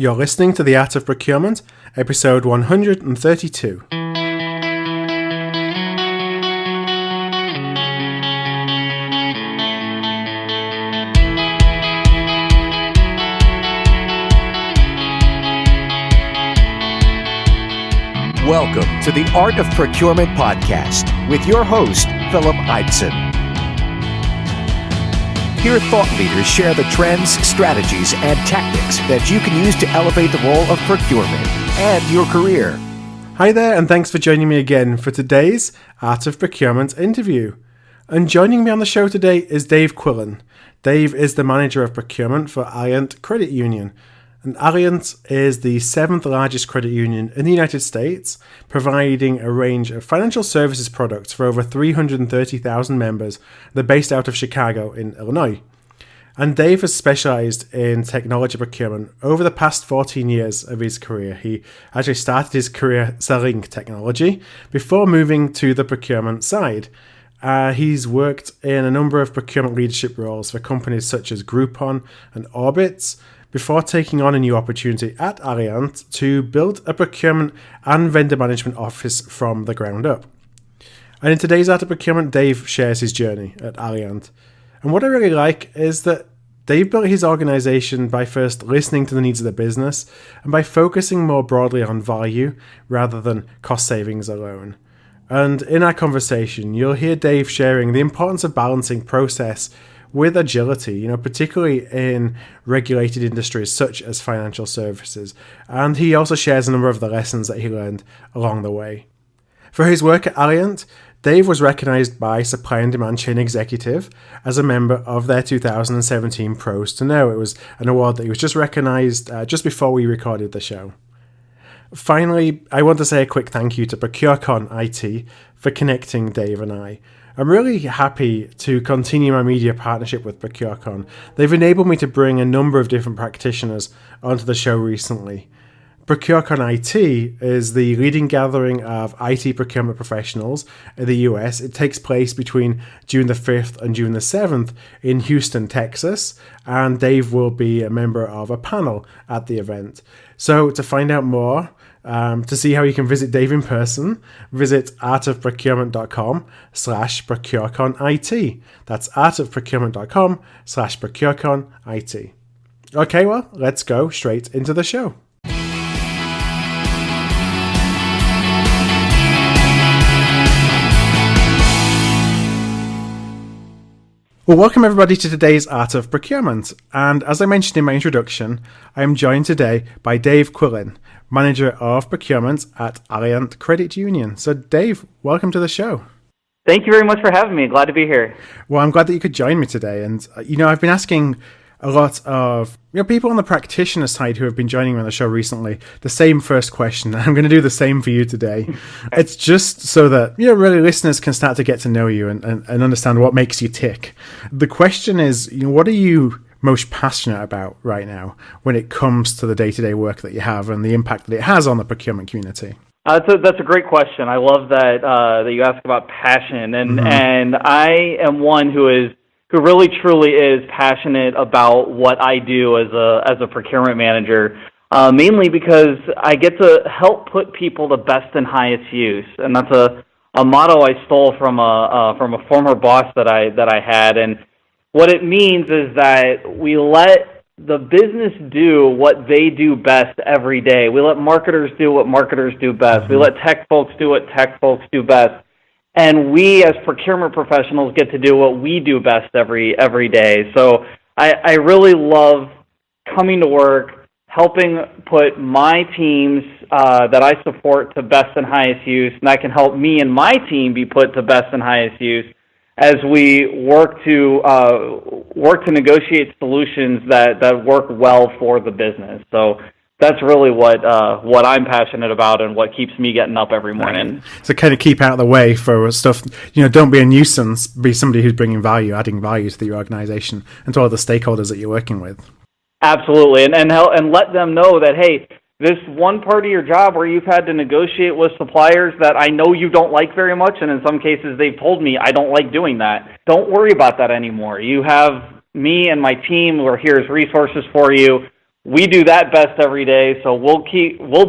You're listening to The Art of Procurement, episode 132. Welcome to the Art of Procurement podcast with your host, Philip Eidson. Here, thought leaders share the trends, strategies, and tactics that you can use to elevate the role of procurement and your career. Hi there, and thanks for joining me again for today's Art of Procurement interview. And joining me on the show today is Dave Quillin. Dave is the manager of procurement for Alliant Credit Union. And Alliant is the 7th largest credit union in the United States, providing a range of financial services products for over 330,000 members. They're based out of Chicago in Illinois. And Dave has specialized in technology procurement over the past 14 years of his career. He actually started his career selling technology before moving to the procurement side. He's worked in a number of procurement leadership roles for companies such as Groupon and Orbitz, before taking on a new opportunity at Alliant to build a procurement and vendor management office from the ground up. And in today's Art of Procurement, Dave shares his journey at Alliant. And what I really like is that Dave built his organization by first listening to the needs of the business and by focusing more broadly on value rather than cost savings alone. And in our conversation, you'll hear Dave sharing the importance of balancing process with agility, particularly in regulated industries such as financial services. And he also shares a number of the lessons that he learned along the way. For his work at Alliant, Dave was recognized by Supply and Demand Chain Executive as a member of their 2017 Pros to Know. It was an award that he was just recognized just before we recorded the show. Finally, I want to say a quick thank you to ProcureCon IT for connecting Dave and I. I'm really happy to continue my media partnership with ProcureCon. They've enabled me to bring a number of different practitioners onto the show recently. ProcureCon IT is the leading gathering of IT procurement professionals in the US. It takes place between June the 5th and June the 7th in Houston, Texas, and Dave will be a member of a panel at the event. So to find out more, to see how you can visit Dave in person, visit artofprocurement.com/procureconit. That's artofprocurement.com/procureconit. Okay, well, let's go straight into the show. Well, welcome everybody to today's Art of Procurement. And as I mentioned in my introduction, I am joined today by Dave Quillin, Manager of Procurement at Alliant Credit Union. So Dave, welcome to the show. Thank you very much for having me. Glad to be here. Well, I'm glad that you could join me today. And, I've been asking a lot of people on the practitioner side who have been joining me on the show recently the same first question. I'm going to do the same for you today. It's just so that really listeners can start to get to know you and understand what makes you tick. The question is, what are you most passionate about right now when it comes to the day-to-day work that you have and the impact that it has on the procurement community? That's a great question. I love that you ask about passion, and I am one who really truly is passionate about what I do as a procurement manager, mainly because I get to help put people to best and highest use, and that's a motto I stole from a former boss that I had. And what it means is that we let the business do what they do best every day. We let marketers do what marketers do best. We let tech folks do what tech folks do best. And we, as procurement professionals, get to do what we do best every day. So I really love coming to work, helping put my teams that I support to best and highest use, and that can help me and my team be put to best and highest use as we work to negotiate solutions that work well for the business. So that's really what I'm passionate about and what keeps me getting up every morning. So kind of keep out of the way for stuff, don't be a nuisance, be somebody who's bringing value, adding value to the organization and to all the stakeholders that you're working with. Absolutely, and let them know that, hey, this one part of your job where you've had to negotiate with suppliers that I know you don't like very much, and in some cases they've told me I don't like doing that. Don't worry about that anymore. You have me and my team. We're here as resources for you. we do that best every day, so we'll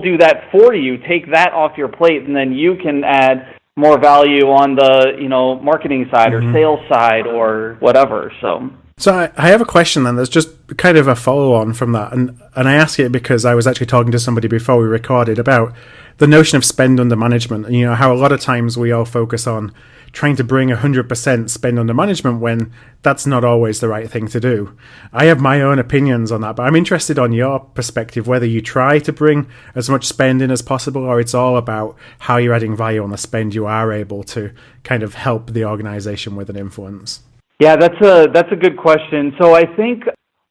do that for you. Take that off your plate, and then you can add more value on the marketing side or sales side or whatever. So I have a question then. There's just kind of a follow-on from that, and I ask it because I was actually talking to somebody before we recorded about the notion of spend under management, and how a lot of times we all focus on trying to bring 100% spend under management when that's not always the right thing to do. I have my own opinions on that, but I'm interested on your perspective, whether you try to bring as much spend in as possible, or it's all about how you're adding value on the spend you are able to kind of help the organization with an influence. Yeah, that's a good question. So I think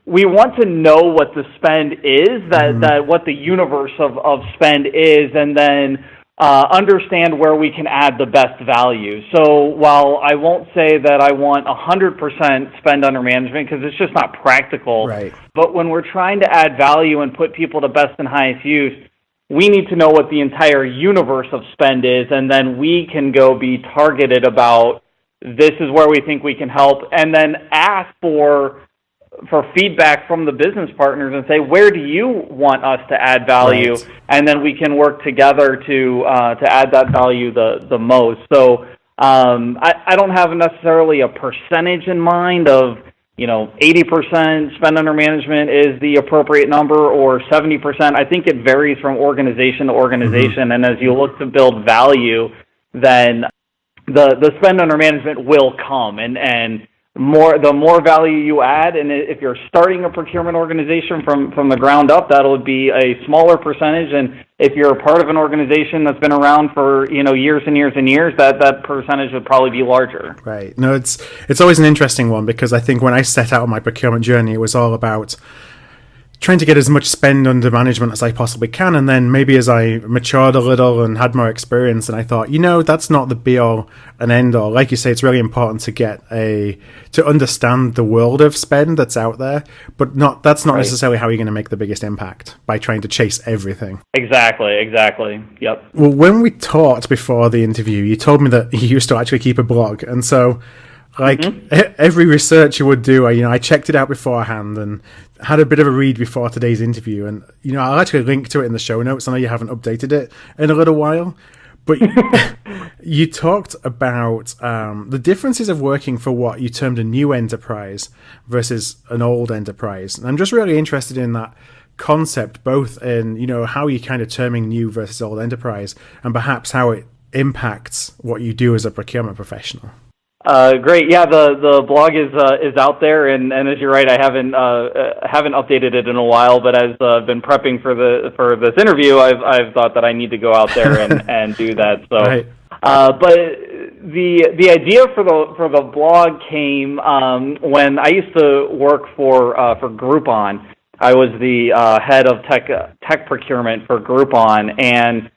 we want to know what the spend is, that what the universe of spend is, and then understand where we can add the best value. So while I won't say that I want 100% spend under management, because it's just not practical, right, but when we're trying to add value and put people to best and highest use, we need to know what the entire universe of spend is, and then we can go be targeted about this is where we think we can help, and then ask for feedback from the business partners and say, where do you want us to add value? Right. And then we can work together to add that value the most. So I don't have necessarily a percentage in mind of 80% spend under management is the appropriate number, or 70%. I think it varies from organization to organization, and as you look to build value, then the spend under management will come, and the more value you add, and if you're starting a procurement organization from the ground up, that'll be a smaller percentage, and if you're a part of an organization that's been around for years and years and years, that percentage would probably be larger. Right. No, it's always an interesting one, because I think when I set out on my procurement journey, it was all about trying to get as much spend under management as I possibly can, and then maybe as I matured a little and had more experience, and I thought, that's not the be-all and end-all. Like you say, it's really important to understand the world of spend that's out there, but that's not necessarily how you're going to make the biggest impact by trying to chase everything. Exactly. Yep. Well, when we talked before the interview, you told me that you used to actually keep a blog, and so every research you would do, I checked it out beforehand and had a bit of a read before today's interview, and I'll actually link to it in the show notes. I know you haven't updated it in a little while, but you talked about the differences of working for what you termed a new enterprise versus an old enterprise, and I'm just really interested in that concept, both in how you're kind of terming new versus old enterprise, and perhaps how it impacts what you do as a procurement professional. Great. Yeah, the blog is out there, and as you're right, I haven't updated it in a while. But as I've been prepping for this interview, I've thought that I need to go out there and do that. So, right. But the idea for the blog came when I used to work for Groupon. I was the head of tech procurement for Groupon, and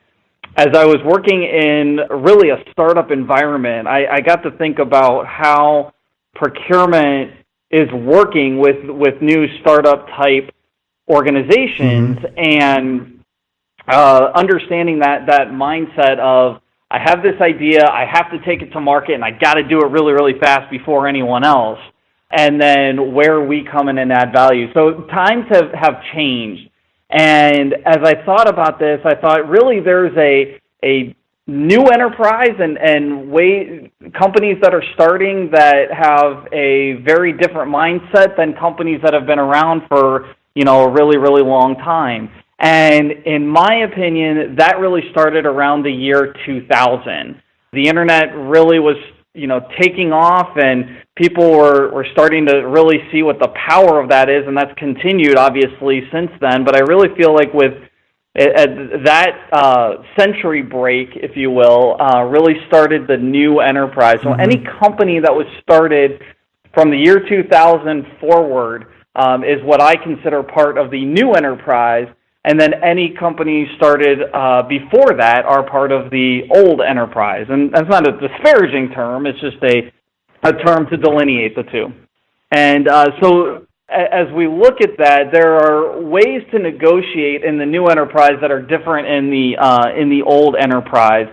as I was working in really a startup environment, I got to think about how procurement is working with new startup type organizations, and understanding that mindset of, I have this idea, I have to take it to market, and I got to do it really, really fast before anyone else, and then where we come in and add value. So times have changed. And as I thought about this, I thought really there's a new enterprise and companies that are starting that have a very different mindset than companies that have been around for a really, really long time. And in my opinion, that really started around the year 2000. The internet really was taking off, and people were starting to really see what the power of that is, and that's continued, obviously, since then. But I really feel like with that century break, if you will, really started the new enterprise. So any company that was started from the year 2000 forward is what I consider part of the new enterprise. And then any company started before that are part of the old enterprise. And that's not a disparaging term. It's just a term to delineate the two. And so as we look at that, there are ways to negotiate in the new enterprise that are different in the old enterprise.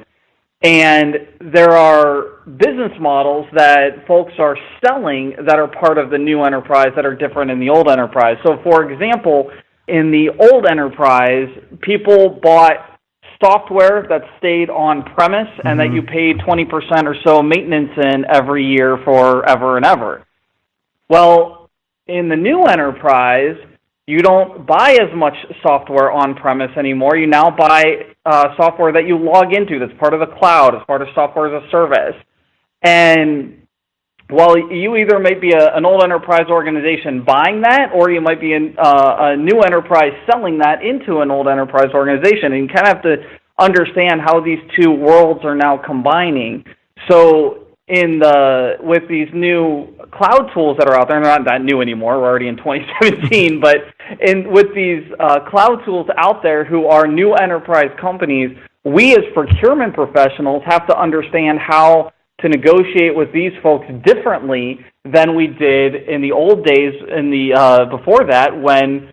And there are business models that folks are selling that are part of the new enterprise that are different in the old enterprise. So, for example, in the old enterprise, people bought software that stayed on premise and that you paid 20% or so maintenance in every year forever and ever. Well, in the new enterprise, you don't buy as much software on premise anymore. You now buy software that you log into that's part of the cloud, as part of software as a service. And while you either might be an old enterprise organization buying that, or you might be a new enterprise selling that into an old enterprise organization. And you kind of have to understand how these two worlds are now combining. So with these new cloud tools that are out there, they're not that new anymore, we're already in 2017, but with these cloud tools out there who are new enterprise companies, we as procurement professionals have to understand how to negotiate with these folks differently than we did in the old days, before that, when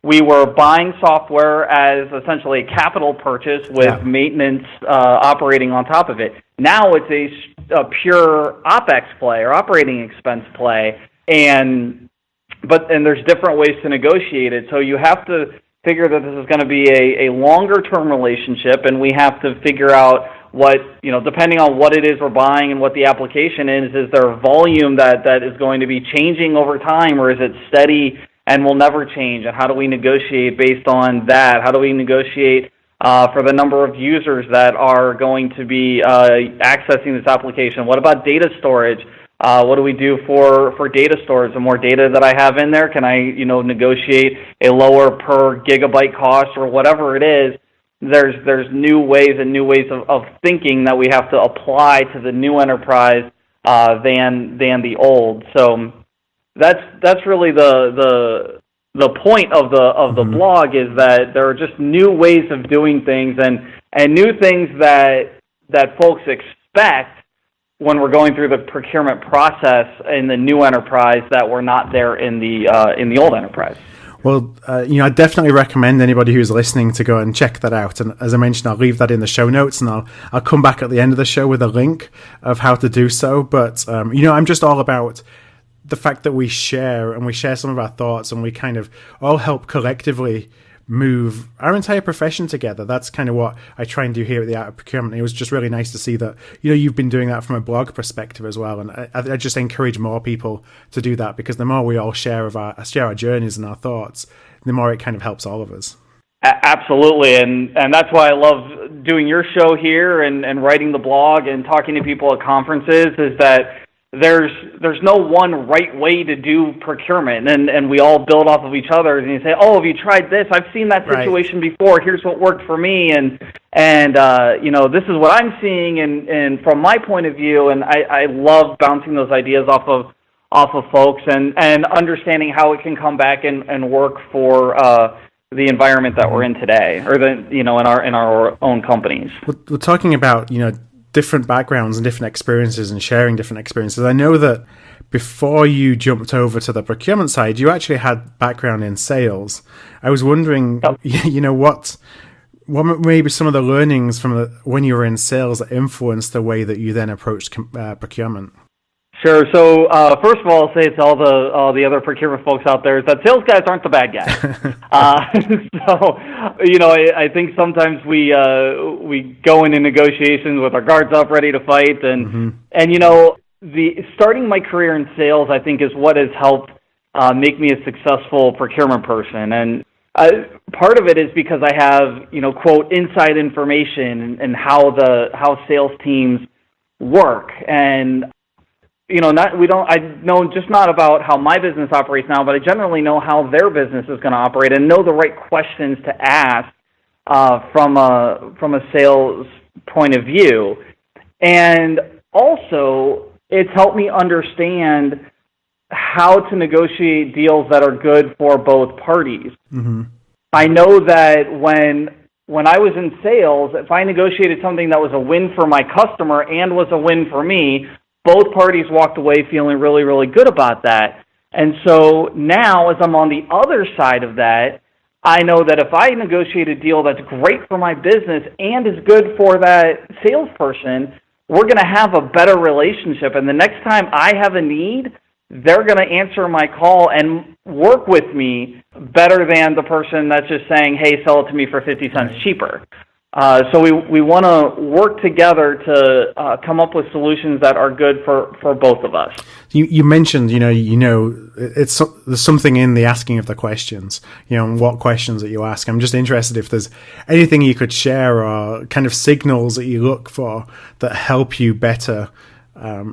we were buying software as essentially a capital purchase with maintenance operating on top of it. Now it's a pure OpEx play or operating expense play, and there's different ways to negotiate it. So you have to figure that this is going to be a longer-term relationship, and we have to figure out what, depending on what it is we're buying and what the application is there volume that is going to be changing over time, or is it steady and will never change? And how do we negotiate based on that? How do we negotiate for the number of users that are going to be accessing this application? What about data storage? What do we do for data storage? The more data that I have in there, can I negotiate a lower per gigabyte cost or whatever it is? There's new ways of thinking that we have to apply to the new enterprise than the old. So that's really the point of the blog, is that there are just new ways of doing things and new things that folks expect when we're going through the procurement process in the new enterprise that were not there in the old enterprise. Well, I definitely recommend anybody who's listening to go and check that out. And as I mentioned, I'll leave that in the show notes, and I'll come back at the end of the show with a link of how to do so. But, I'm just all about the fact that we share some of our thoughts, and we kind of all help collectively move our entire profession together. That's kind of what I try and do here at the Art of Procurement. It was just really nice to see that, you've been doing that from a blog perspective as well. And I just encourage more people to do that, because the more we all share our journeys and our thoughts, the more it kind of helps all of us. Absolutely. And that's why I love doing your show here and writing the blog and talking to people at conferences, is that there's no one right way to do procurement, and we all build off of each other. And you say, oh, have you tried this? I've seen that situation before. Here's what worked for me, and this is what I'm seeing, and from my point of view. And I love bouncing those ideas off of folks and understanding how it can come back and work for the environment that we're in today, or in our own companies. We're talking about different backgrounds and different experiences and sharing different experiences. I know that before you jumped over to the procurement side, you actually had background in sales. I was wondering, what maybe some of the learnings from when you were in sales that influenced the way that you then approached procurement. Sure. So first of all, I'll say to all the other procurement folks out there is that sales guys aren't the bad guys. I think sometimes we go into negotiations with our guards up, ready to fight, and starting my career in sales, I think, is what has helped make me a successful procurement person. And part of it is because I have quote inside information and how sales teams work. And I know just not about how my business operates now, but I generally know how their business is going to operate and know the right questions to ask from a sales point of view. And also, it's helped me understand how to negotiate deals that are good for both parties. Mm-hmm. I know that when I was in sales, if I negotiated something that was a win for my customer and was a win for me, both parties walked away feeling really, really good about that. And so now, as I'm on the other side of that, I know that if I negotiate a deal that's great for my business and is good for that salesperson, we're going to have a better relationship. And the next time I have a need, they're going to answer my call and work with me better than the person that's just saying, hey, sell it to me for 50 cents cheaper. So we want to work together to come up with solutions that are good for both of us. You mentioned, there's something in the asking of the questions, and what questions that you ask. I'm just interested if there's anything you could share or kind of signals that you look for that help you better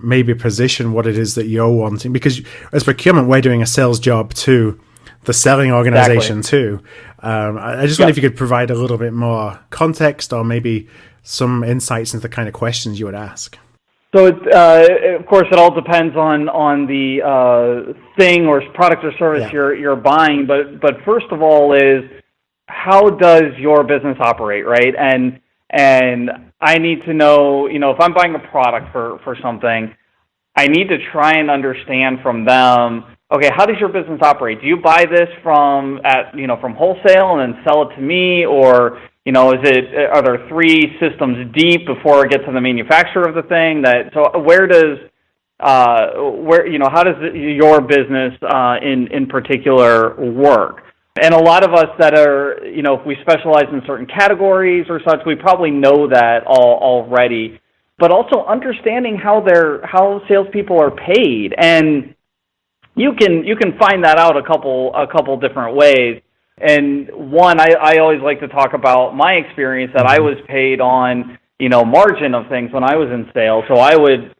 maybe position what it is that you're wanting. Because as procurement, we're doing a sales job too. The selling organization too. I just wonder if you could provide a little bit more context or maybe some insights into the kind of questions you would ask. So, of course, it all depends on the thing or product or service you're buying. But first of all is, how does your business operate, right? And I need to know, if I'm buying a product for something, I need to try and understand from them, okay, how does your business operate? Do you buy this from wholesale and then sell it to me, or are there 3 systems deep before it gets to the manufacturer of the thing? So how does your business in particular work? And a lot of us that are, if we specialize in certain categories or such, we probably know that already. But also understanding how salespeople are paid, and you can find that out a couple different ways. And one, I always like to talk about my experience that I was paid on margin of things when I was in sales. So I would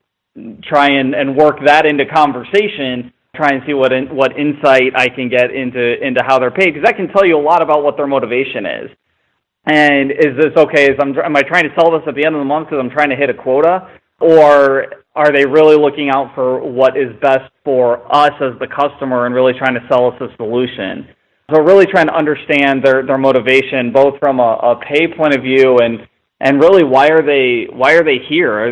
try and work that into conversation, try and see what insight I can get into how they're paid, because that can tell you a lot about what their motivation is. And is this okay? Am I trying to sell this at the end of the month because I'm trying to hit a quota? Or are they really looking out for what is best for us as the customer and really trying to sell us a solution? So really trying to understand their motivation, both from a pay point of view and really why are they here?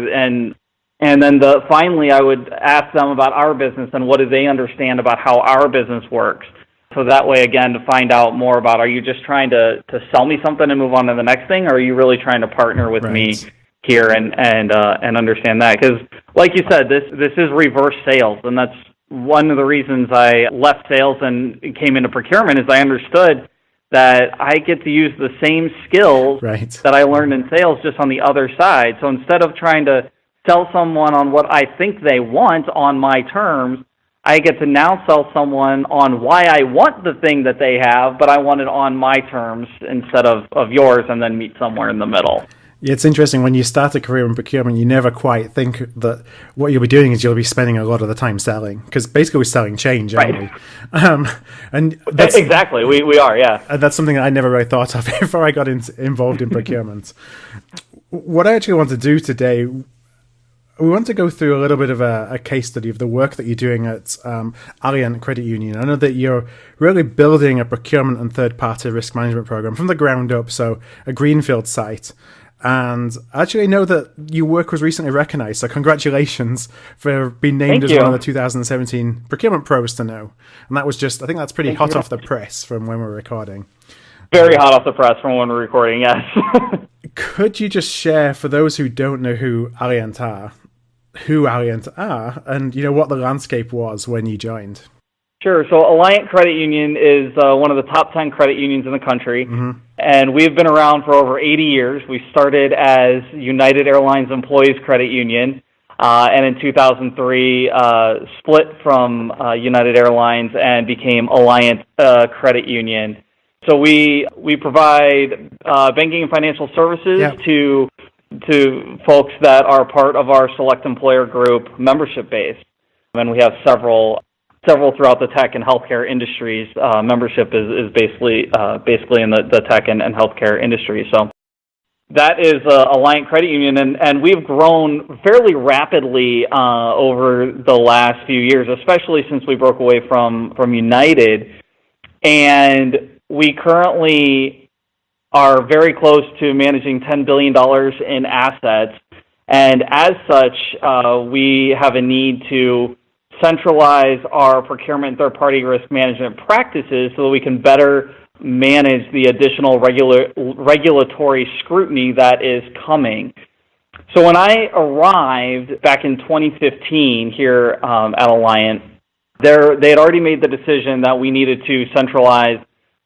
And then finally I would ask them about our business and what do they understand about how our business works. So that way, again, to find out more about, are you just trying to sell me something and move on to the next thing, or are you really trying to partner with me here and understand that? Because, like you said, this is reverse sales, and that's one of the reasons I left sales and came into procurement, is I understood that I get to use the same skills that I learned in sales just on the other side. So instead of trying to sell someone on what I think they want on my terms, I get to now sell someone on why I want the thing that they have, but I want it on my terms instead of yours, and then meet somewhere in the middle. Yeah, it's interesting. When you start a career in procurement, you never quite think that what you'll be doing is you'll be spending a lot of the time selling, because basically we're selling change, aren't we? And that's, exactly, we are, yeah. And that's something that I never really thought of before I got involved in procurement. What I actually want to do today, we want to go through a little bit of a case study of the work that you're doing at Alliant Credit Union. I know that you're really building a procurement and third-party risk management program from the ground up, so a greenfield site. And I actually know that your work was recently recognized, so congratulations for being named as one of the 2017 Procurement Pros to know. And that was I think that's pretty hot off the press from when we're recording. Very hot off the press from when we're recording, yes. Could you just share, for those who don't know who Alliant are, and what the landscape was when you joined? Sure. So Alliant Credit Union is one of the top 10 credit unions in the country, and we've been around for over 80 years. We started as United Airlines Employees Credit Union, and in 2003 split from United Airlines and became Alliant Credit Union. So we provide banking and financial services to folks that are part of our select employer group membership base, and we have several throughout the tech and healthcare industries. Membership is basically in the tech and healthcare industry. So that is Alliant Credit Union, and we've grown fairly rapidly over the last few years, especially since we broke away from United, and we currently are very close to managing $10 billion in assets, and as such, we have a need to centralize our procurement and third-party risk management practices so that we can better manage the additional regulatory scrutiny that is coming. So when I arrived back in 2015 here at Alliant, they had already made the decision that we needed to centralize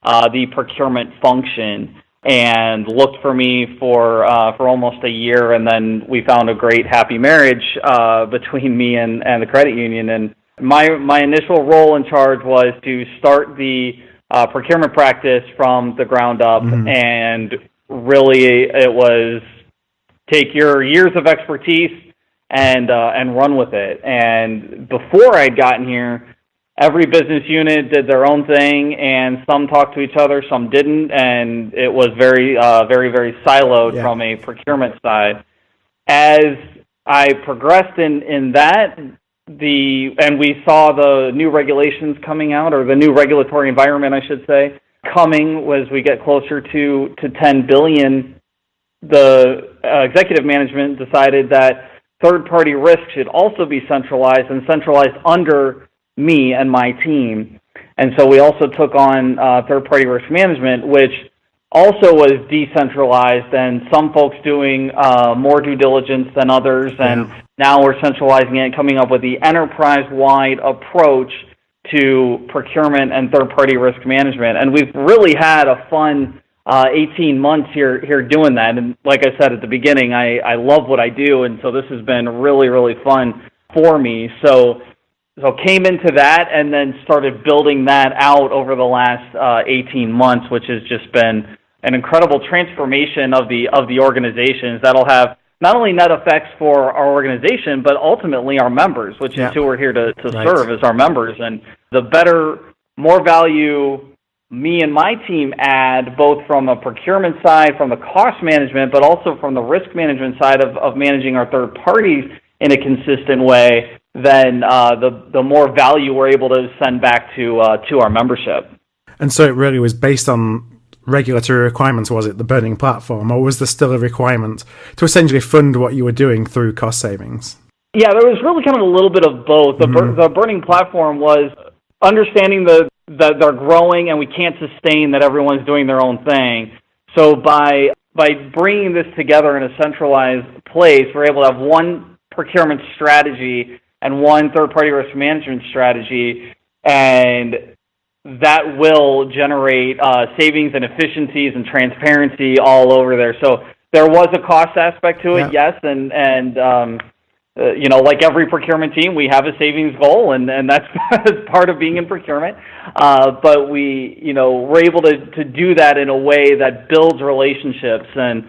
the procurement function, and looked for me for almost a year, and then we found a great happy marriage between me and the credit union. And my initial role in charge was to start the procurement practice from the ground up, and really it was take your years of expertise and run with it. And before I'd gotten here, every business unit did their own thing, and some talked to each other, some didn't, and it was very, very siloed from a procurement side. As I progressed in that, and we saw the new regulations coming out, or the new regulatory environment, I should say, coming as we get closer to 10 billion, the executive management decided that third-party risk should also be centralized, and centralized under me and my team. And so we also took on third-party risk management, which also was decentralized, and some folks doing more due diligence than others, and now we're centralizing it, coming up with the enterprise-wide approach to procurement and third-party risk management. And we've really had a fun 18 months here doing that. And like I said at the beginning, I love what I do, and so this has been really, really fun for me. So came into that and then started building that out over the last 18 months, which has just been an incredible transformation of the organizations that'll have not only net effects for our organization, but ultimately our members, which is who we're here to serve as our members. And the better, more value me and my team add, both from a procurement side, from the cost management, but also from the risk management side of managing our third parties in a consistent way, then the more value we're able to send back to our membership. And so it really was based on regulatory requirements, was it, the burning platform, or was there still a requirement to essentially fund what you were doing through cost savings? Yeah, there was really kind of a little bit of both. The burning platform was understanding that they're growing and we can't sustain that everyone's doing their own thing. So by bringing this together in a centralized place, we're able to have one procurement strategy and one third-party risk management strategy, and that will generate savings and efficiencies and transparency all over there. So there was a cost aspect to it, yes, and like every procurement team, we have a savings goal, and that's part of being in procurement. But we're able to do that in a way that builds relationships, and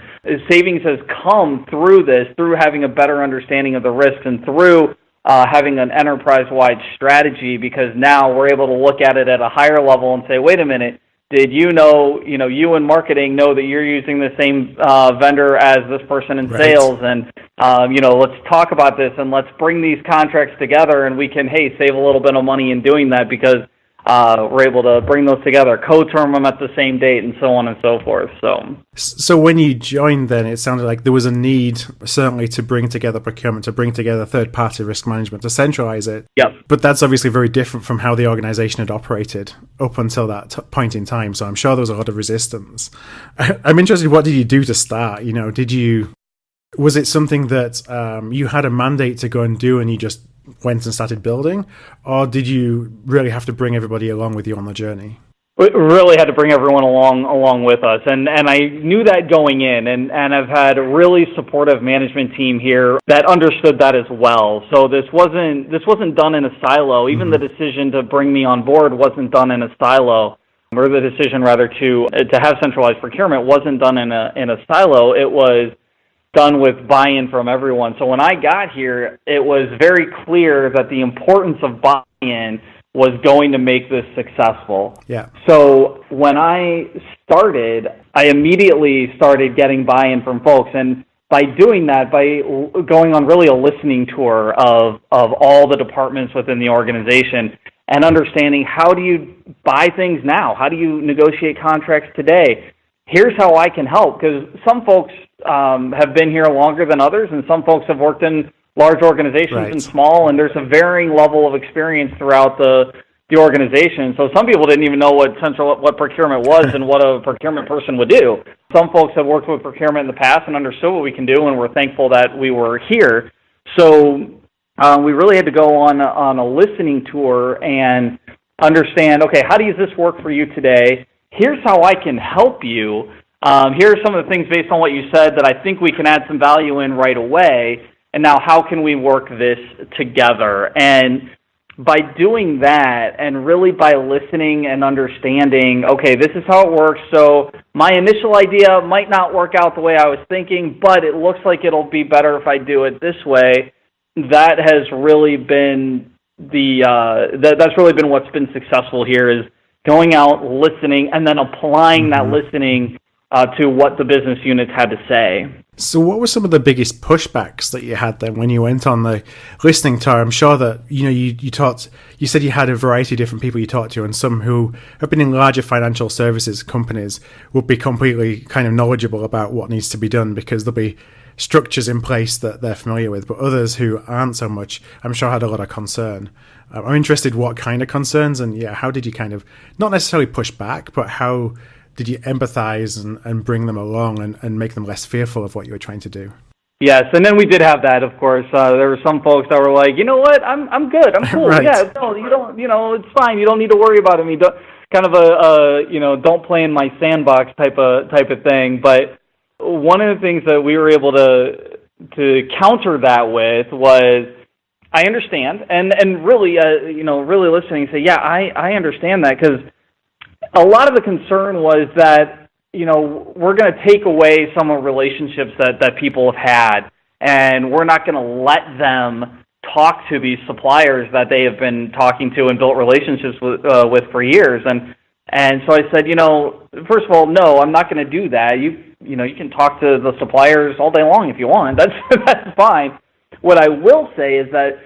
savings has come through this, through having a better understanding of the risks, and through having an enterprise-wide strategy, because now we're able to look at it at a higher level and say, wait a minute, did you in marketing know that you're using the same vendor as this person in sales? And, let's talk about this, and let's bring these contracts together, and we can, save a little bit of money in doing that, because we're able to bring those together, co-term them at the same date, and so on and so forth. So when you joined then, it sounded like there was a need, certainly, to bring together procurement, to bring together third-party risk management, to centralize it. Yep. But that's obviously very different from how the organization had operated up until that point in time, so I'm sure there was a lot of resistance. I'm interested, what did you do to start? Was it something that you had a mandate to go and do and you just went and started building, or did you really have to bring everybody along with you on the journey? We really had to bring everyone along with us, and I knew that going in, and I've had a really supportive management team here that understood that as well. So this wasn't done in a silo. Even the decision to bring me on board wasn't done in a silo, or the decision rather to have centralized procurement wasn't done in a silo. It was done with buy-in from everyone. So when I got here, it was very clear that the importance of buy-in was going to make this successful. Yeah. So when I started, I immediately started getting buy-in from folks, and by doing that, by going on really a listening tour of all the departments within the organization, and understanding, how do you buy things now? How do you negotiate contracts today? Here's how I can help, because some folks have been here longer than others, and some folks have worked in large organizations and small, and there's a varying level of experience throughout the organization. So some people didn't even know what procurement was and what a procurement person would do. Some folks have worked with procurement in the past and understood what we can do, and we're thankful that we were here. So we really had to go on a listening tour and understand, okay, how does this work for you today? Here's how I can help you. Here are some of the things based on what you said that I think we can add some value in right away. And now how can we work this together? And by doing that and really by listening and understanding, okay, this is how it works. So my initial idea might not work out the way I was thinking, but it looks like it'll be better if I do it this way. That has really been that's really been what's been successful here, is going out, listening, and then applying that listening to what the business units had to say. So what were some of the biggest pushbacks that you had then when you went on the listening tour? I'm sure that, you said you had a variety of different people you talked to, and some who have been in larger financial services companies would be completely kind of knowledgeable about what needs to be done because there'll be structures in place that they're familiar with, but others who aren't so much, I'm sure, had a lot of concern. I'm interested what kind of concerns, and how did you kind of, not necessarily push back, but how did you empathize and bring them along and make them less fearful of what you were trying to do? Yes, and then we did have that, of course. There were some folks that were like, you know what, I'm good, I'm cool. Right. Yeah, no, you don't, it's fine. You don't need to worry about it. Kind of don't play in my sandbox type of thing. But one of the things that we were able to counter that with was, I understand, and really, really listening, say, yeah, I understand that, because a lot of the concern was that, we're going to take away some of the relationships that people have had, and we're not going to let them talk to these suppliers that they have been talking to and built relationships with for years. And so I said, first of all, no, I'm not going to do that. You can talk to the suppliers all day long if you want. That's fine. What I will say is that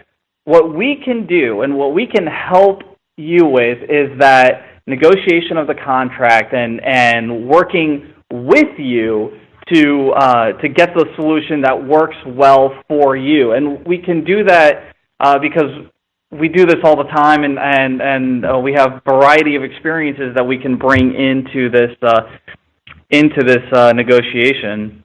what we can do and what we can help you with is that negotiation of the contract and working with you to get the solution that works well for you. And we can do that because we do this all the time, and we have a variety of experiences that we can bring into this negotiation.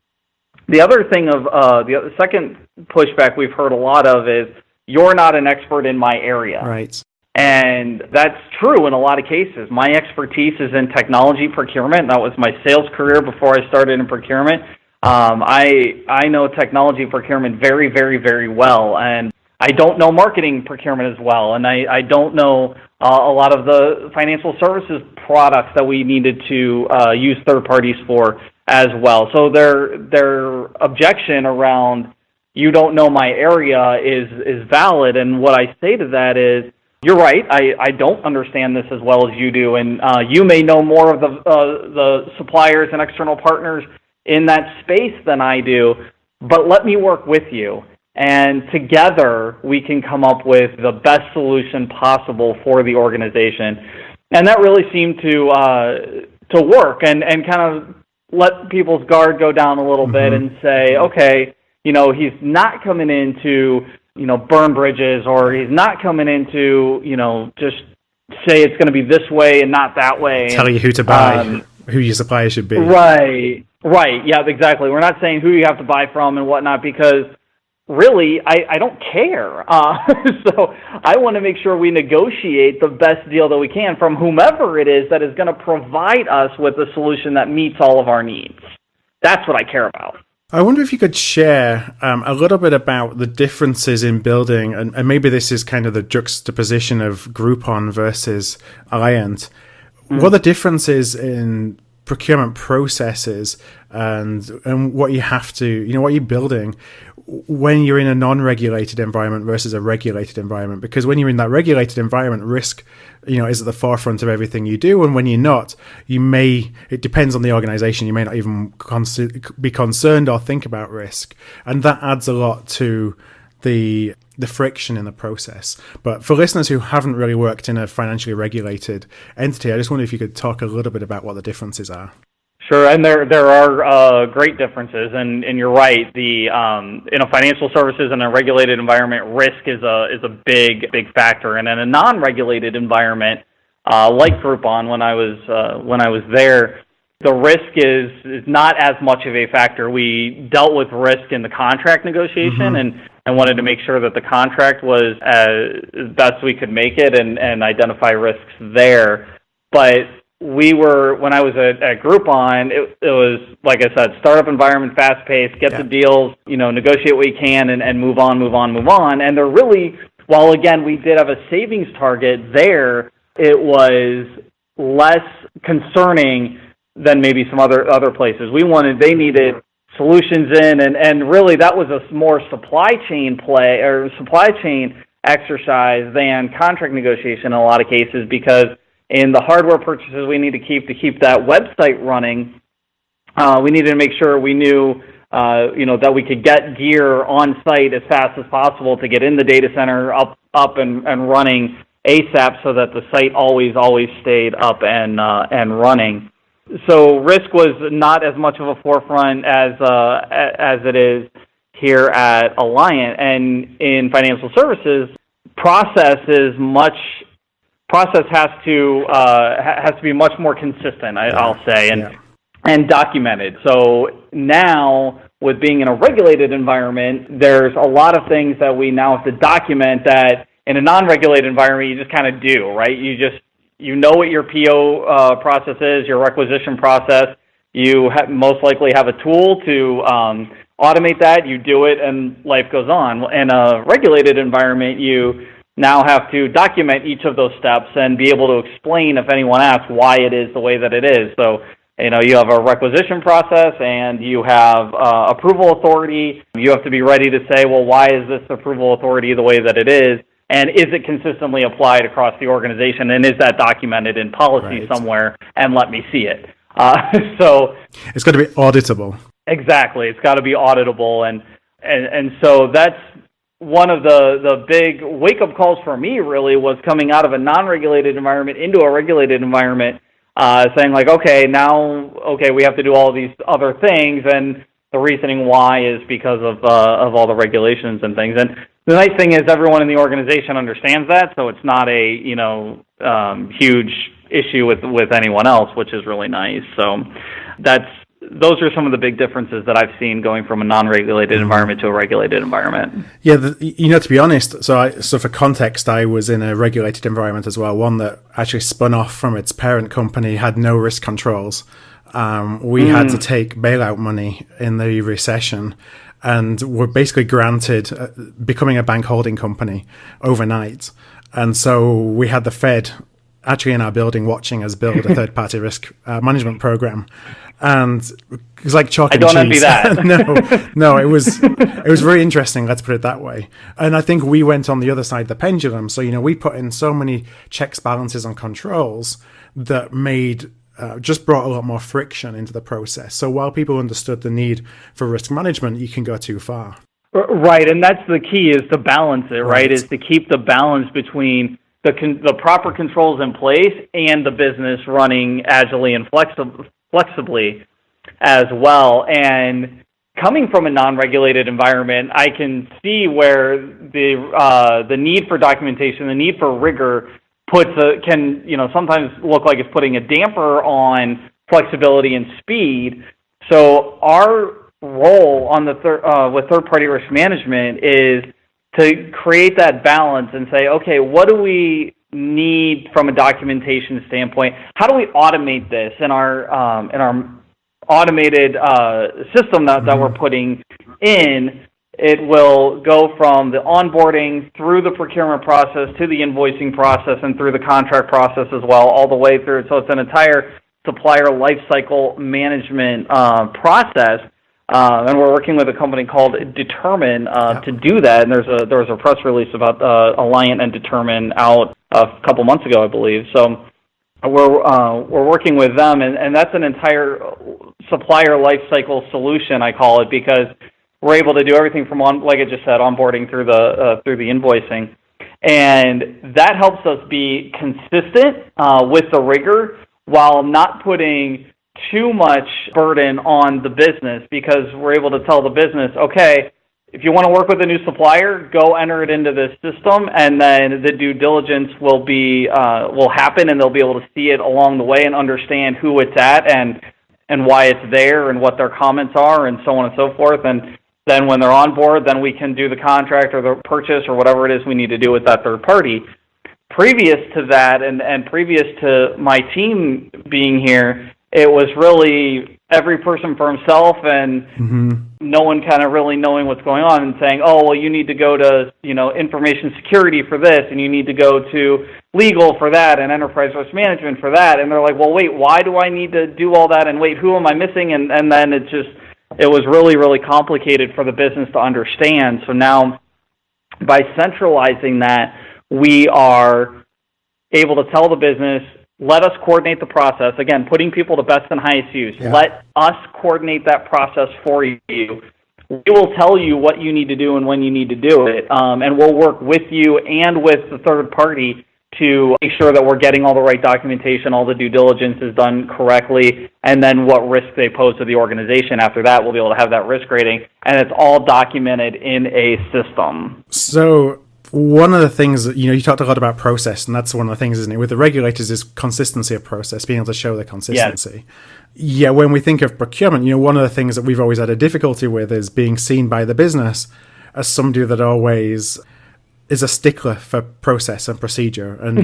The other thing the second pushback we've heard a lot of is, you're not an expert in my area. Right. And that's true in a lot of cases. My expertise is in technology procurement. That was my sales career before I started in procurement. I know technology procurement very, very, very well, and I don't know marketing procurement as well, and I don't know a lot of the financial services products that we needed to use third parties for as well. So their objection around, you don't know my area, is valid, and what I say to that is, you're right, I don't understand this as well as you do, and you may know more of the suppliers and external partners in that space than I do, but let me work with you, and together we can come up with the best solution possible for the organization. And that really seemed to work and kind of let people's guard go down a little bit and say, okay, he's not coming in to burn bridges, or he's not coming into, just say it's going to be this way and not that way. Tell you who to buy, who your supplier should be. Right. Yeah, exactly. We're not saying who you have to buy from and whatnot, because really, I don't care. So I want to make sure we negotiate the best deal that we can from whomever it is that is going to provide us with a solution that meets all of our needs. That's what I care about. I wonder if you could share a little bit about the differences in building, and maybe this is kind of the juxtaposition of Groupon versus Alliant. What are the differences in procurement processes and what you have to, what you're building when you're in a non-regulated environment versus a regulated environment? Because when you're in that regulated environment, risk, is at the forefront of everything you do. And when you're not, it depends on the organization, you may not even be concerned or think about risk. And that adds a lot to the friction in the process. But for listeners who haven't really worked in a financially regulated entity, I just wonder if you could talk a little bit about what the differences are. Sure, and there are great differences, and you're right. In a financial services and a regulated environment, risk is a big factor, and in a non-regulated environment like Groupon, when I was there, the risk is not as much of a factor. We dealt with risk in the contract negotiation and wanted to make sure that the contract was as best we could make it and identify risks there. But when I was at Groupon, it was, like I said, startup environment, fast-paced, get the deals, negotiate what you can and move on. And they're really, while again, we did have a savings target there, it was less concerning than maybe some other places. They needed solutions in, and really that was a more supply chain play or supply chain exercise than contract negotiation in a lot of cases, because in the hardware purchases we need to keep that website running, we needed to make sure we knew that we could get gear on site as fast as possible to get in the data center up and running ASAP, so that the site always stayed up and running. So risk was not as much of a forefront as it is here at Alliant. And in financial services, process has to be much more consistent, I'll say, and documented. So now, with being in a regulated environment, there's a lot of things that we now have to document that in a non-regulated environment you just kind of do, right? You know what your PO process is, your requisition process. You most likely have a tool to automate that. You do it, and life goes on. In a regulated environment, you now have to document each of those steps and be able to explain, if anyone asks, why it is the way that it is. So, you have a requisition process and you have approval authority. You have to be ready to say, well, why is this approval authority the way that it is? And is it consistently applied across the organization? And is that documented in policy somewhere? And let me see it. So it's got to be auditable. Exactly. It's got to be auditable. And so that's one of the big wake-up calls for me, really, was coming out of a non-regulated environment into a regulated environment, saying like, we have to do all these other things, and the reasoning why is because of all the regulations and things. And the nice thing is everyone in the organization understands that, so it's not a huge issue with anyone else, which is really nice. So those are some of the big differences that I've seen going from a non-regulated environment to a regulated environment. Yeah, to be honest, so for context, I was in a regulated environment as well, one that actually spun off from its parent company, had no risk controls. We had to take bailout money in the recession, and were basically granted becoming a bank holding company overnight. And so we had the Fed actually in our building watching us build a third-party risk management program. And it was like chalk and cheese. I don't envy that. No, it was very interesting, let's put it that way. And I think we went on the other side of the pendulum. So, we put in so many checks, balances, and controls that just brought a lot more friction into the process. So while people understood the need for risk management, you can go too far. Right, and that's the key, is to balance it, right? Is to keep the balance between the proper controls in place and the business running agilely and flexibly as well. And coming from a non-regulated environment, I can see where the need for documentation, the need for rigor can sometimes look like it's putting a damper on flexibility and speed. So our role on with third-party risk management is to create that balance and say, okay, what do we need from a documentation standpoint? How do we automate this in our automated system that we're putting in? It will go from the onboarding through the procurement process to the invoicing process and through the contract process as well, all the way through. So it's an entire supplier lifecycle management process. And we're working with a company called Determine to do that. And there was a press release about Alliant and Determine out a couple months ago, I believe. So we're working with them, and that's an entire supplier lifecycle solution, I call it, because we're able to do everything from like I just said, onboarding through the invoicing, and that helps us be consistent with the rigor while not putting too much burden on the business, because we're able to tell the business, okay, if you want to work with a new supplier, go enter it into this system, and then the due diligence will happen, and they'll be able to see it along the way and understand who it's at, and and why it's there and what their comments are and so on and so forth. And then when they're on board, then we can do the contract or the purchase or whatever it is we need to do with that third party. Previous to that and previous to my team being here, it was really every person for himself and no one kind of really knowing what's going on and saying, oh, well, you need to go to, information security for this and you need to go to legal for that and enterprise risk management for that. And they're like, well, wait, why do I need to do all that? And wait, who am I missing? And then it was really, really complicated for the business to understand. So now by centralizing that, we are able to tell the business, let us coordinate the process. Again, putting people to best and highest use. Yeah. Let us coordinate that process for you. We will tell you what you need to do and when you need to do it. And we'll work with you and with the third party to make sure that we're getting all the right documentation, all the due diligence is done correctly, and then what risk they pose to the organization. After that, we'll be able to have that risk rating, and it's all documented in a system. So one of the things that, you talked a lot about process, and that's one of the things, isn't it, with the regulators is consistency of process, being able to show the consistency. Yeah, when we think of procurement, one of the things that we've always had a difficulty with is being seen by the business as somebody that always is a stickler for process and procedure and,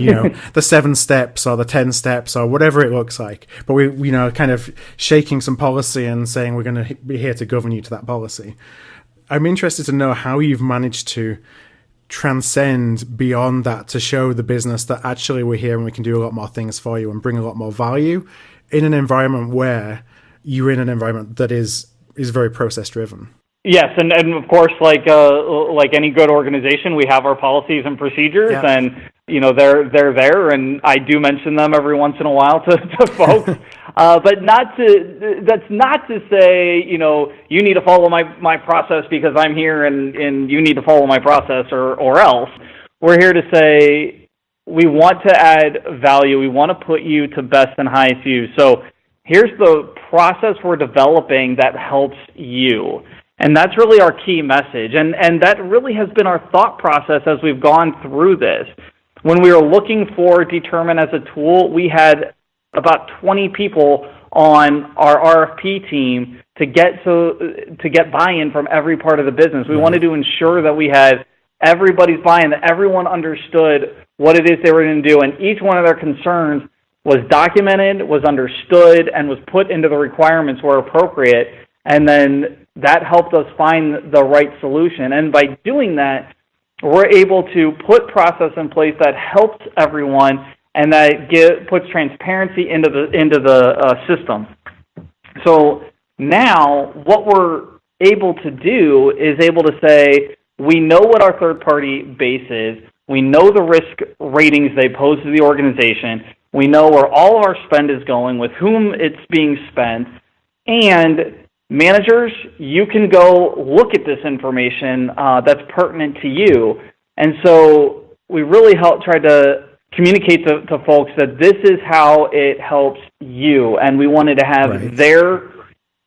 the 7 steps or the 10 steps or whatever it looks like. But we kind of shaking some policy and saying we're going to be here to govern you to that policy. I'm interested to know how you've managed to transcend beyond that to show the business that actually we're here and we can do a lot more things for you and bring a lot more value in an environment where you're in an environment that is very process driven. Yes, and of course, like any good organization, we have our policies and procedures, and they're there, and I do mention them every once in a while to folks. But that's not to say you need to follow my process because I'm here, and you need to follow my process or else. We're here to say we want to add value. We want to put you to best and highest use. So here's the process we're developing that helps you. And that's really our key message. And that really has been our thought process as we've gone through this. When we were looking for Determine as a tool, we had about 20 people on our RFP team to get buy-in from every part of the business. We wanted to ensure that we had everybody's buy-in, that everyone understood what it is they were going to do, and each one of their concerns was documented, was understood, and was put into the requirements where appropriate. And then that helped us find the right solution. And by doing that, we're able to put process in place that helps everyone and that puts transparency into the system. So now what we're able to do is able to say, we know what our third-party base is. We know the risk ratings they pose to the organization. We know where all of our spend is going, with whom it's being spent, and managers, you can go look at this information that's pertinent to you. And so we really try to communicate to folks that this is how it helps you. And we wanted to have their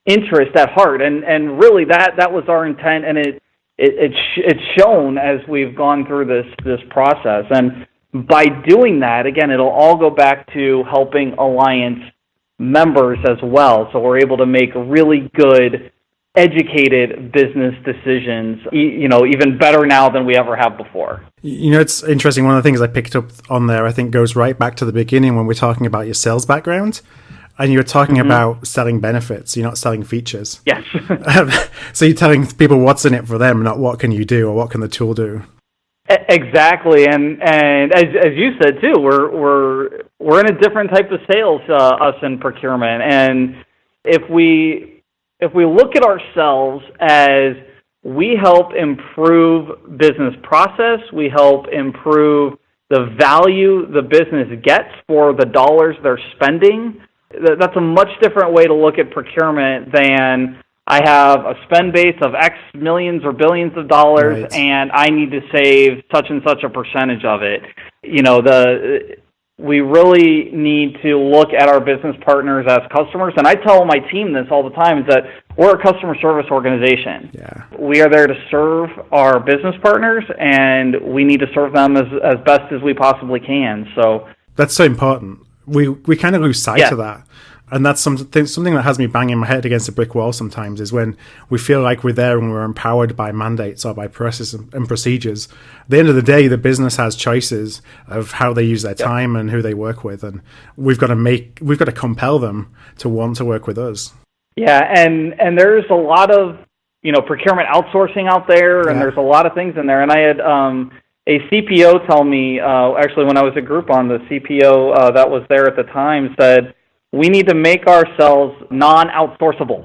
interest at heart. And really that was our intent, and it's shown as we've gone through this process. And by doing that, again, it'll all go back to helping Alliant members as well, so we're able to make really good, educated business decisions, even better now than we ever have before. It's interesting. One of the things I picked up on there, I think, goes right back to the beginning when we're talking about your sales background, and you're talking about selling benefits. You're not selling features. Yes. So you're telling people what's in it for them, not what can you do or what can the tool do. Exactly, and as you said too, we're in a different type of sales, us in procurement, and if we look at ourselves as we help improve business process, we help improve the value the business gets for the dollars they're spending. That's a much different way to look at procurement than I have a spend base of X millions or billions of dollars, and I need to save such and such a percentage of it. We really need to look at our business partners as customers. And I tell my team this all the time, is that we're a customer service organization. Yeah. We are there to serve our business partners, and we need to serve them as best as we possibly can. So that's so important. We kind of lose sight of that. And that's something that has me banging my head against a brick wall sometimes, is when we feel like we're there and we're empowered by mandates or by processes and procedures. At the end of the day, the business has choices of how they use their time and who they work with, and we've got to compel them to want to work with us. Yeah, and there's a lot of procurement outsourcing out there, and there's a lot of things in there. And I had a CPO tell me, actually when I was at Groupon, the CPO that was there at the time said, we need to make ourselves non-outsourceable.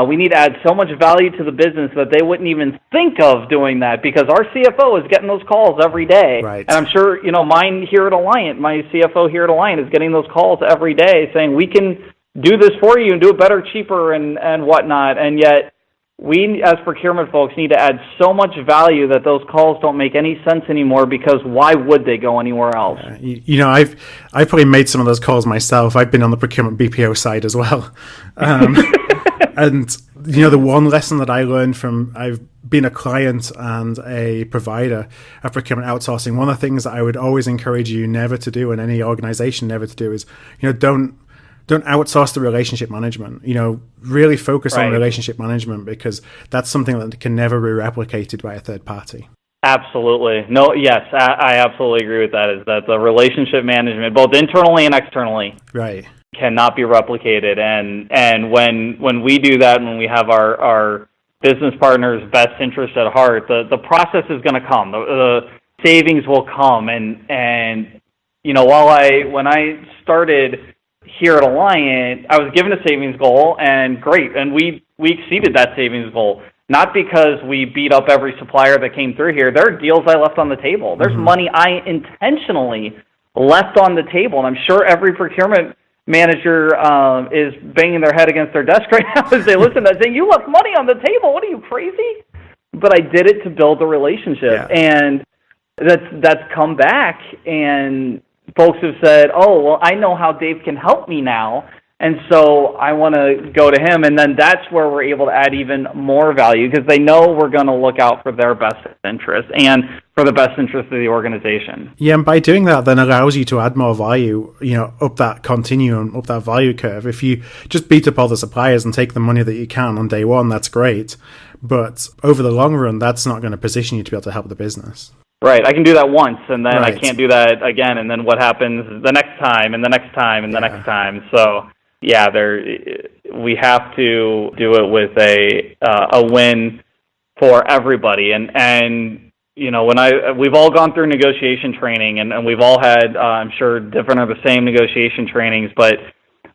We need to add so much value to the business that they wouldn't even think of doing that, because our CFO is getting those calls every day. Right. And I'm sure, mine here at Alliant, my CFO here at Alliant is getting those calls every day saying, we can do this for you and do it better, cheaper, and whatnot. And yet we, as procurement folks, need to add so much value that those calls don't make any sense anymore, because why would they go anywhere else? I've probably made some of those calls myself. I've been on the procurement BPO side as well. And, the one lesson that I learned from, I've been a client and a provider of procurement outsourcing, one of the things that I would always encourage you never to do, and any organization never to do, is, don't outsource the relationship management. Really focus on relationship management, because that's something that can never be replicated by a third party. Absolutely. No, yes, I absolutely agree with that, is that the relationship management, both internally and externally, cannot be replicated. And when we do that, when we have our business partners' best interest at heart, the process is going to come. The savings will come. And when I started here at Alliant, I was given a savings goal, and great, and we exceeded that savings goal. Not because we beat up every supplier that came through here. There are deals I left on the table. There's money I intentionally left on the table, and I'm sure every procurement manager is banging their head against their desk right now as they listen to that, saying, you left money on the table. What are you, crazy? But I did it to build a relationship, and that's come back, and folks have said, oh, well, I know how Dave can help me now, and so I want to go to him. And then that's where we're able to add even more value, because they know we're going to look out for their best interest and for the best interest of the organization. Yeah, and by doing that, then allows you to add more value, up that continuum, up that value curve. If you just beat up all the suppliers and take the money that you can on day one, that's great. But over the long run, that's not going to position you to be able to help the business. Right, I can do that once, and then I can't do that again, and then what happens the next time, and the next time, and the next time? So, yeah, we have to do it with a win for everybody, and we've all gone through negotiation training, and we've all had, I'm sure, different or the same negotiation trainings, but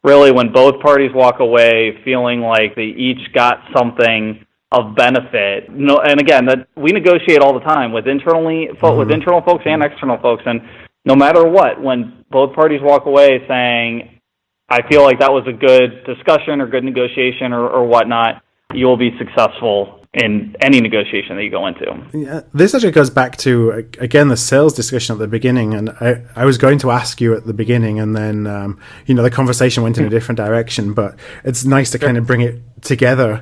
really when both parties walk away feeling like they each got something of benefit. And again, that we negotiate all the time with internal folks and external folks, and no matter what, when both parties walk away saying, I feel like that was a good discussion or good negotiation or whatnot, you will be successful in any negotiation that you go into. Yeah, this actually goes back to, again, the sales discussion at the beginning, and I was going to ask you at the beginning, and then the conversation went in a different direction, but it's nice to kind of bring it together.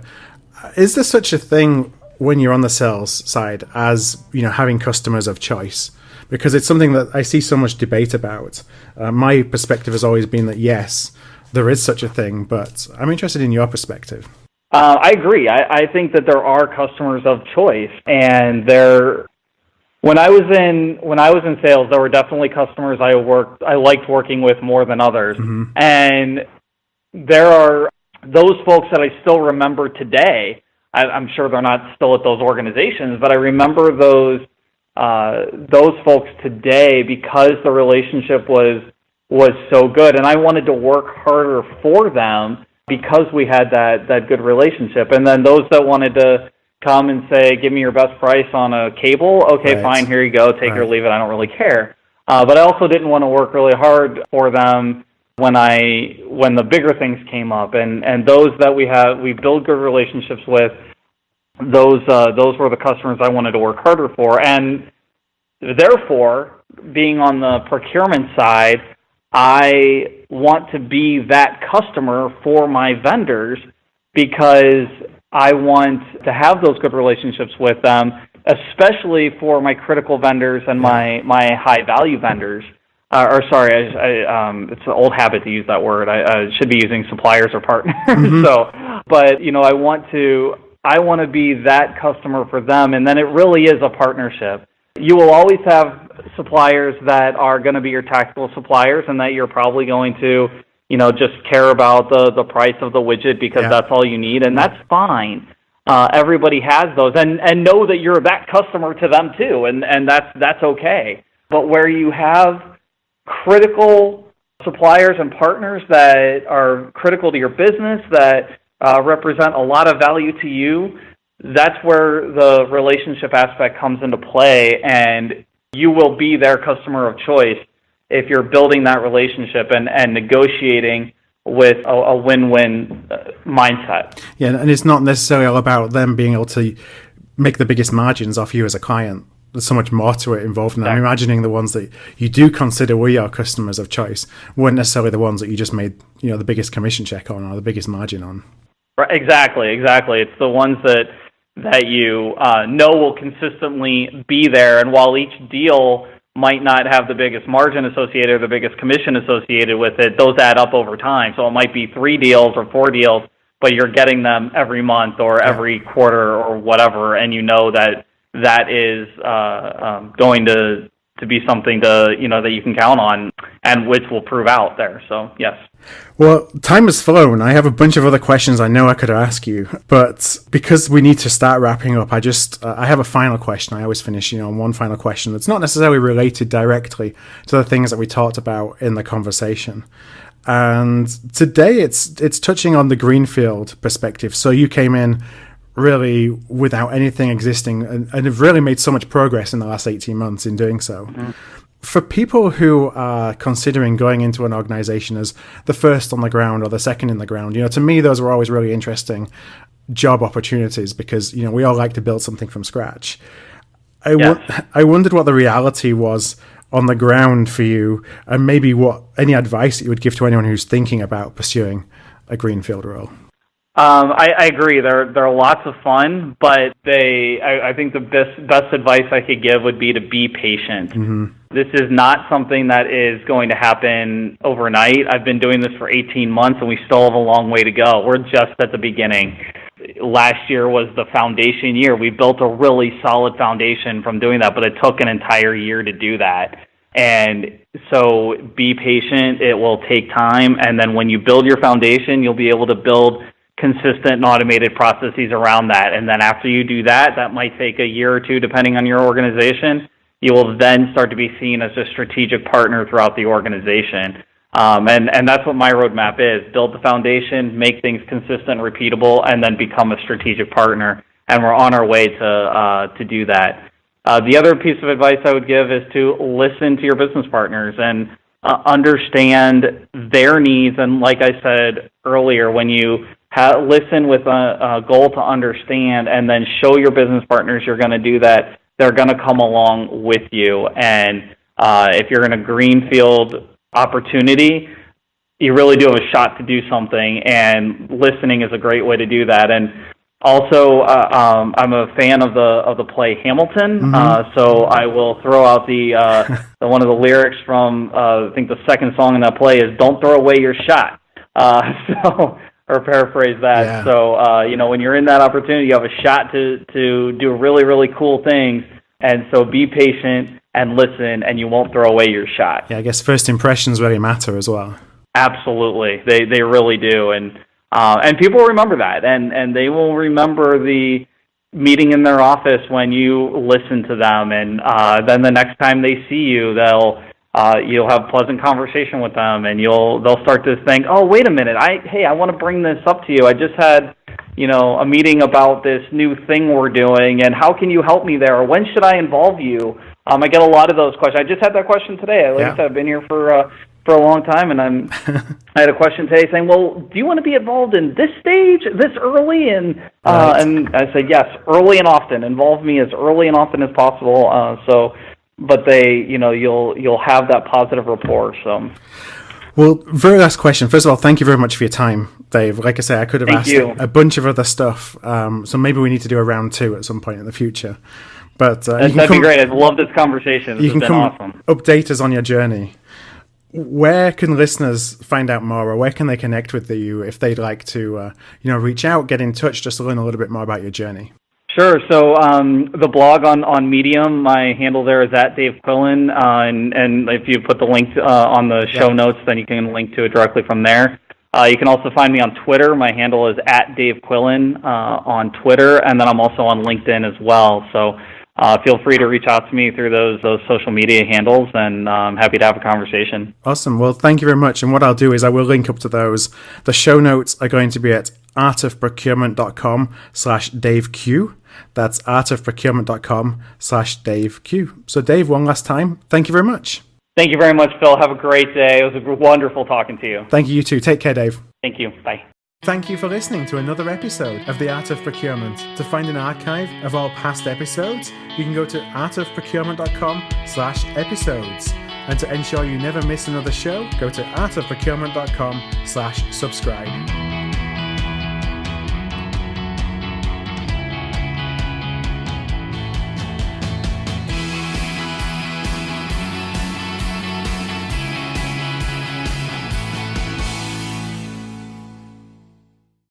Is there such a thing when you're on the sales side as, having customers of choice? Because it's something that I see so much debate about. My perspective has always been that, yes, there is such a thing, but I'm interested in your perspective. I agree. I think that there are customers of choice, and when I was in sales, there were definitely customers I liked working with more than others. And there are those folks that I still remember today. I'm sure they're not still at those organizations, but I remember those folks today because the relationship was so good, and I wanted to work harder for them because we had that good relationship. And then those that wanted to come and say, give me your best price on a cable, okay, fine, here you go, take it or leave it, I don't really care. But I also didn't want to work really hard for them when the bigger things came up, and those that we build good relationships with, those were the customers I wanted to work harder for. And therefore, being on the procurement side, I want to be that customer for my vendors, because I want to have those good relationships with them, especially for my critical vendors and my high value vendors. or sorry, it's an old habit to use that word. I should be using suppliers or partners. So, but I want to be that customer for them, and then it really is a partnership. You will always have suppliers that are going to be your tactical suppliers, and that you're probably going to, just care about the price of the widget because that's all you need, and that's fine. Everybody has those, and know that you're that customer to them too, and that's okay. But where you have critical suppliers and partners that are critical to your business, that represent a lot of value to you, that's where the relationship aspect comes into play, and you will be their customer of choice if you're building that relationship and negotiating with a win-win mindset. Yeah, and it's not necessarily all about them being able to make the biggest margins off you as a client. There's so much more to it involved in that. I'm imagining the ones that you do consider were your customers of choice weren't necessarily the ones that you just made, the biggest commission check on or the biggest margin on. Right, exactly. It's the ones that you know will consistently be there, and while each deal might not have the biggest margin associated or the biggest commission associated with it, those add up over time. So it might be 3 deals or 4 deals, but you're getting them every month or every quarter or whatever, and that is going to be something that you can count on and which will prove out there. So, yes. Well, time has flown. I have a bunch of other questions I know I could ask you, but because we need to start wrapping up, I have a final question. I always finish, on one final question that's not necessarily related directly to the things that we talked about in the conversation. And today it's touching on the greenfield perspective. So you came in really without anything existing and have really made so much progress in the last 18 months in doing so. Mm-hmm. For people who are considering going into an organization as the first on the ground or the second in the ground, to me, those are always really interesting job opportunities because, we all like to build something from scratch. I wondered what the reality was on the ground for you and maybe any advice that you would give to anyone who's thinking about pursuing a greenfield role. I agree. They're lots of fun, but I think the best advice I could give would be to be patient. Mm-hmm. This is not something that is going to happen overnight. I've been doing this for 18 months, and we still have a long way to go. We're just at the beginning. Last year was the foundation year. We built a really solid foundation from doing that, but it took an entire year to do that. And so be patient. It will take time, and then when you build your foundation, you'll be able to build consistent and automated processes around that. And then after you do that, that might take a year or two, depending on your organization. You will then start to be seen as a strategic partner throughout the organization. And that's what my roadmap is. Build the foundation, make things consistent and repeatable, and then become a strategic partner. And we're on our way to do that. The other piece of advice I would give is to listen to your business partners and understand their needs. And like I said earlier, when you listen with a goal to understand and then show your business partners you're going to do that, they're going to come along with you. And if you're in a greenfield opportunity, you really do have a shot to do something, and listening is a great way to do that. And also, I'm a fan of the play Hamilton, mm-hmm. So I will throw out the one of the lyrics from I think the second song in that play is "Don't throw away your shot." Or paraphrase that. Yeah. So, when you're in that opportunity, you have a shot to do really, really cool things. And so be patient and listen, and you won't throw away your shot. Yeah, I guess first impressions really matter as well. Absolutely. They really do. And people remember that. And they will remember the meeting in their office when you listen to them. And then the next time they see you, you'll have pleasant conversation with them, and they'll start to think, oh, wait a minute, I want to bring this up to you. I just had, a meeting about this new thing we're doing, and how can you help me there? Or when should I involve you? I get a lot of those questions. I just had that question today. Like I said, I've been here for a long time, and I had a question today saying, well, do you want to be involved in this stage, this early? And and I said, yes, early and often. Involve me as early and often as possible. But you'll have that positive rapport. So, well, very last question. First of all, thank you very much for your time, Dave. Like I say, I could have asked a bunch of other stuff. So maybe we need to do a round 2 at some point in the future. But that'd be great. I'd love this conversation. This has been awesome. Update us on your journey. where can listeners find out more, or where can they connect with you if they'd like to, reach out, get in touch, just to learn a little bit more about your journey? Sure. So the blog on Medium, my handle there is at Dave Quillin, and if you put the link on the show notes, then you can link to it directly from there. You can also find me on Twitter. My handle is at Dave Quillin on Twitter, and then I'm also on LinkedIn as well. So feel free to reach out to me through those social media handles, and I'm happy to have a conversation. Awesome. Well, thank you very much. And what I'll do is I will link up to those. The show notes are going to be at artofprocurement.com/DaveQ. That's artofprocurement.com/DaveQ. So Dave, one last time, thank you very much. Thank you very much, Phil. Have a great day. It was wonderful talking to you. Thank you too. Take care, Dave. Thank you. Bye. Thank you for listening to another episode of The Art of Procurement. To find an archive of all past episodes, you can go to artofprocurement.com/episodes. And to ensure you never miss another show, go to artofprocurement.com/subscribe.